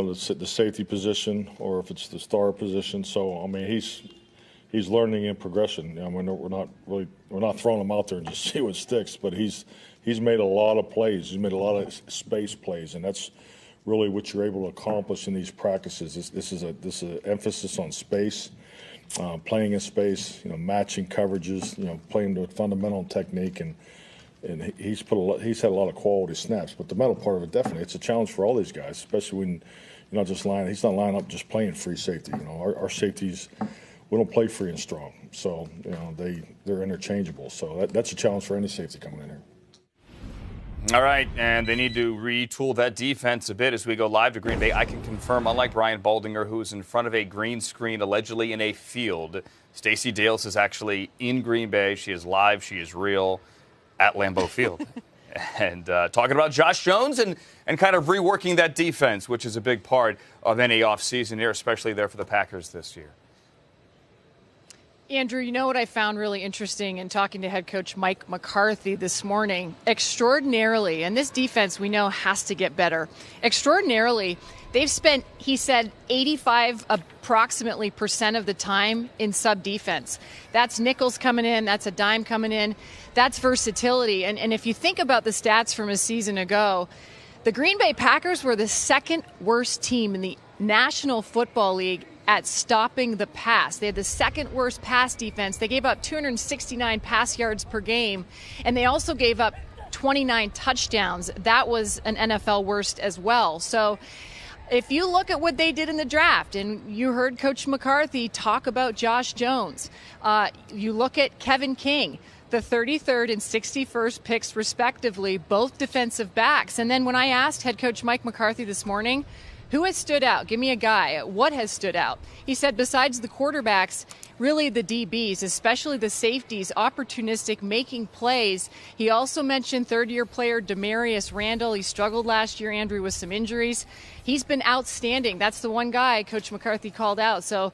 the safety position or if it's the star position. So I mean, he's learning in progression. I mean, we're not throwing him out there and just see what sticks, but he's made a lot of plays. He's made a lot of space plays, and that's really what you're able to accomplish in these practices. This is an emphasis on space, playing in space, matching coverages, playing to fundamental technique, and he's had a lot of quality snaps. But the mental part of it, definitely, it's a challenge for all these guys, especially when he's not lining up just playing free safety. Our safeties, we don't play free and strong, so they're interchangeable. So that's a challenge for any safety coming in here. All right, and they need to retool that defense a bit as we go live to Green Bay. I can confirm, unlike Brian Baldinger, who's in front of a green screen allegedly in a field, Stacey Dales is actually in Green Bay. She is live. She is real at Lambeau Field. And talking about Josh Jones and kind of reworking that defense, which is a big part of any offseason here, especially there for the Packers this year. Andrew, you know what I found really interesting in talking to head coach Mike McCarthy this morning? Extraordinarily, and this defense we know has to get better. Extraordinarily, they've spent, he said, 85 approximately % of the time in sub-defense. That's nickels coming in. That's a dime coming in. That's versatility. And if you think about the stats from a season ago, the Green Bay Packers were the second worst team in the National Football League at stopping the pass. They had the second worst pass defense. They gave up 269 pass yards per game, and they also gave up 29 touchdowns. That was an NFL worst as well. So if you look at what they did in the draft, and you heard Coach McCarthy talk about Josh Jones, you look at Kevin King, the 33rd and 61st picks respectively, both defensive backs. And then when I asked head coach Mike McCarthy this morning, who has stood out? Give me a guy. What has stood out? He said besides the quarterbacks, really the DBs, especially the safeties, opportunistic, making plays. He also mentioned third-year player Demarius Randall. He struggled last year, Andrew, with some injuries. He's been outstanding. That's the one guy Coach McCarthy called out. So